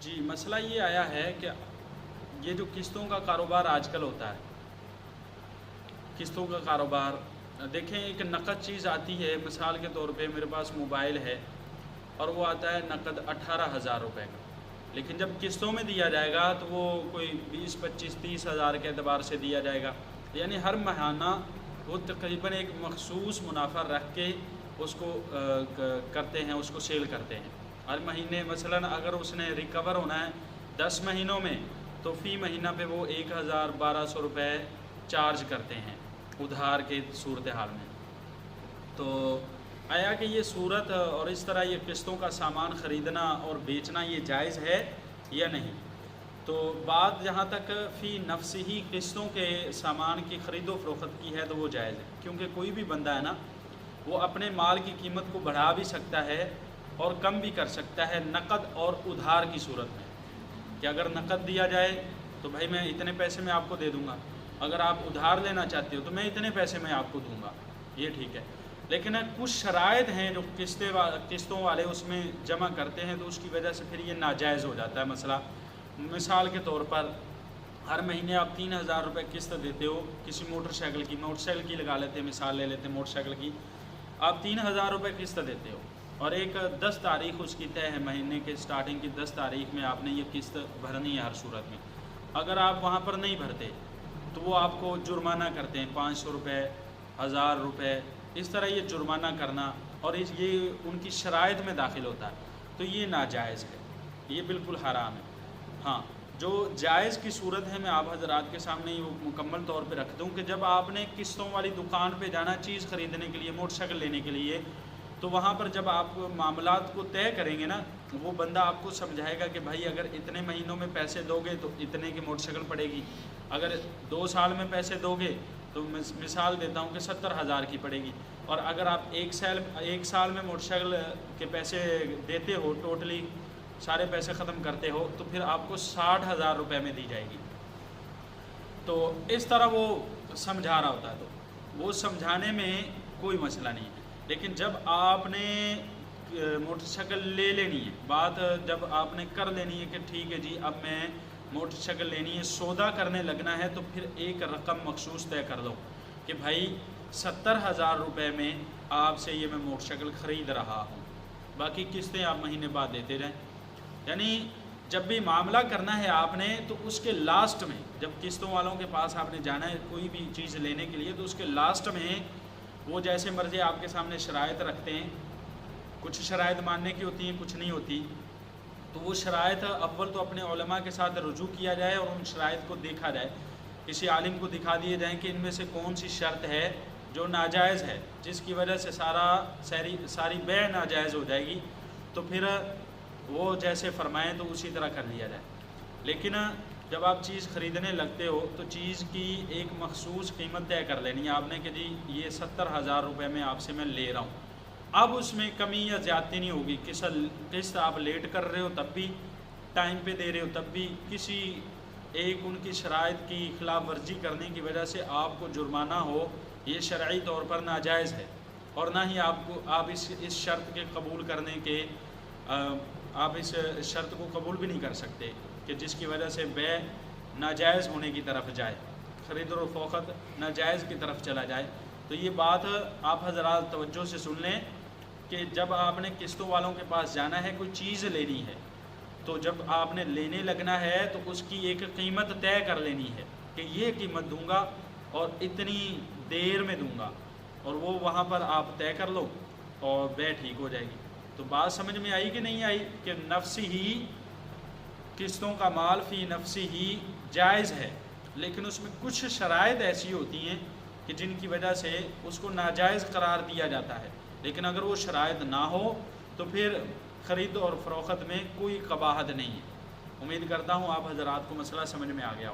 جی مسئلہ یہ آیا ہے کہ یہ جو قسطوں کا کاروبار آج کل ہوتا ہے، قسطوں کا کاروبار دیکھیں، ایک نقد چیز آتی ہے، مثال کے طور پہ میرے پاس موبائل ہے اور وہ آتا ہے نقد 18,000 روپے کا، لیکن جب قسطوں میں دیا جائے گا تو وہ کوئی 20 25 30 ہزار کے اعتبار سے دیا جائے گا، یعنی ہر ماہانہ وہ تقریباً ایک مخصوص منافع رکھ کے اس کو کرتے ہیں، اس کو سیل کرتے ہیں ہر مہینے۔ مثلاً اگر اس نے ریکور ہونا ہے 10 مہینوں میں تو فی مہینہ پہ وہ 1,000-1,200 روپے چارج کرتے ہیں ادھار کے صورتحال میں۔ تو آیا کہ یہ صورت اور اس طرح یہ قسطوں کا سامان خریدنا اور بیچنا یہ جائز ہے یا نہیں؟ تو بات جہاں تک فی نفس ہی قسطوں کے سامان کی خرید و فروخت کی ہے تو وہ جائز ہے، کیونکہ کوئی بھی بندہ ہے نا، وہ اپنے مال کی قیمت کو بڑھا بھی سکتا ہے اور کم بھی کر سکتا ہے نقد اور ادھار کی صورت میں، کہ اگر نقد دیا جائے تو بھائی میں اتنے پیسے میں آپ کو دے دوں گا، اگر آپ ادھار لینا چاہتے ہو تو میں اتنے پیسے میں آپ کو دوں گا، یہ ٹھیک ہے۔ لیکن کچھ شرائط ہیں جو قسطوں والے اس میں جمع کرتے ہیں، تو اس کی وجہ سے پھر یہ ناجائز ہو جاتا ہے مسئلہ۔ مثال کے طور پر ہر مہینے آپ 3,000 روپے قسط دیتے ہو کسی موٹر سائیکل کی لگا لیتے ہیں، مثال لے لیتے ہیں موٹر سائیکل کی، آپ 3,000 روپے قسط دیتے ہو اور ایک 10 تاریخ اس کی طے ہے، مہینے کے سٹارٹنگ کی 10 تاریخ میں آپ نے یہ قسط بھرنی ہے ہر صورت میں۔ اگر آپ وہاں پر نہیں بھرتے تو وہ آپ کو جرمانہ کرتے ہیں، 500 روپے، 1,000 روپے، اس طرح یہ جرمانہ کرنا، اور یہ ان کی شرائط میں داخل ہوتا ہے، تو یہ ناجائز ہے، یہ بالکل حرام ہے۔ ہاں، جو جائز کی صورت ہے میں آپ حضرات کے سامنے یہ مکمل طور پہ رکھ دوں کہ جب آپ نے قسطوں والی دکان پہ جانا چیز خریدنے کے لیے، موٹر سائیکل لینے کے لیے، تو وہاں پر جب آپ معاملات کو طے کریں گے نا، وہ بندہ آپ کو سمجھائے گا کہ بھائی اگر اتنے مہینوں میں پیسے دو گے تو اتنے کی موٹر سائیکل پڑے گی، اگر 2 سال میں پیسے دو گے تو مثال دیتا ہوں کہ 70,000 کی پڑے گی، اور اگر آپ ایک سال میں موٹر سائیکل کے پیسے دیتے ہو، ٹوٹلی سارے پیسے ختم کرتے ہو، تو پھر آپ کو 60,000 روپے میں دی جائے گی۔ تو اس طرح وہ سمجھا رہا ہوتا ہے، تو وہ سمجھانے میں کوئی مسئلہ نہیں ہے، لیکن جب آپ نے موٹر سائیکل لے لینی ہے، بات جب آپ نے کر لینی ہے کہ ٹھیک ہے جی اب میں موٹر سائیکل لینی ہے، سودا کرنے لگنا ہے، تو پھر ایک رقم مخصوص طے کر دو کہ بھائی 70,000 روپے میں آپ سے یہ میں موٹر سائیکل خرید رہا ہوں، باقی قسطیں آپ مہینے بعد دیتے رہیں۔ یعنی جب بھی معاملہ کرنا ہے آپ نے، تو اس کے لاسٹ میں جب قسطوں والوں کے پاس آپ نے جانا ہے کوئی بھی چیز لینے کے لیے، تو اس کے لاسٹ میں وہ جیسے مرضی آپ کے سامنے شرائط رکھتے ہیں، کچھ شرائط ماننے کی ہوتی ہیں، کچھ نہیں ہوتی، تو وہ شرائط اول تو اپنے علماء کے ساتھ رجوع کیا جائے اور ان شرائط کو دیکھا جائے، کسی عالم کو دکھا دیے جائیں کہ ان میں سے کون سی شرط ہے جو ناجائز ہے، جس کی وجہ سے ساری بیع ناجائز ہو جائے گی، تو پھر وہ جیسے فرمائیں تو اسی طرح کر لیا جائے۔ لیکن جب آپ چیز خریدنے لگتے ہو تو چیز کی ایک مخصوص قیمت طے کر لینی ہے آپ نے کہ جی یہ 70,000 روپے میں آپ سے میں لے رہا ہوں، اب اس میں کمی یا زیادتی نہیں ہوگی، قسط آپ لیٹ کر رہے ہو تب بھی، ٹائم پہ دے رہے ہو تب بھی، کسی ایک ان کی شرائط کی خلاف ورزی کرنے کی وجہ سے آپ کو جرمانہ ہو، یہ شرعی طور پر ناجائز ہے، اور نہ ہی آپ اس شرط کے قبول کرنے کے آپ اس شرط کو قبول بھی نہیں کر سکتے کہ جس کی وجہ سے بیع ناجائز ہونے کی طرف جائے، خرید و فروخت ناجائز کی طرف چلا جائے۔ تو یہ بات آپ حضرات توجہ سے سن لیں کہ جب آپ نے قسطوں والوں کے پاس جانا ہے، کوئی چیز لینی ہے، تو جب آپ نے لینے لگنا ہے تو اس کی ایک قیمت طے کر لینی ہے کہ یہ قیمت دوں گا اور اتنی دیر میں دوں گا، اور وہ وہاں پر آپ طے کر لو اور بیع ٹھیک ہو جائے گی۔ تو بات سمجھ میں آئی کہ نہیں آئی کہ نفسی ہی قسطوں کا مال فی نفسی ہی جائز ہے، لیکن اس میں کچھ شرائط ایسی ہوتی ہیں کہ جن کی وجہ سے اس کو ناجائز قرار دیا جاتا ہے، لیکن اگر وہ شرائط نہ ہو تو پھر خرید اور فروخت میں کوئی قباحت نہیں ہے۔ امید کرتا ہوں آپ حضرات کو مسئلہ سمجھ میں آ گیا ہو۔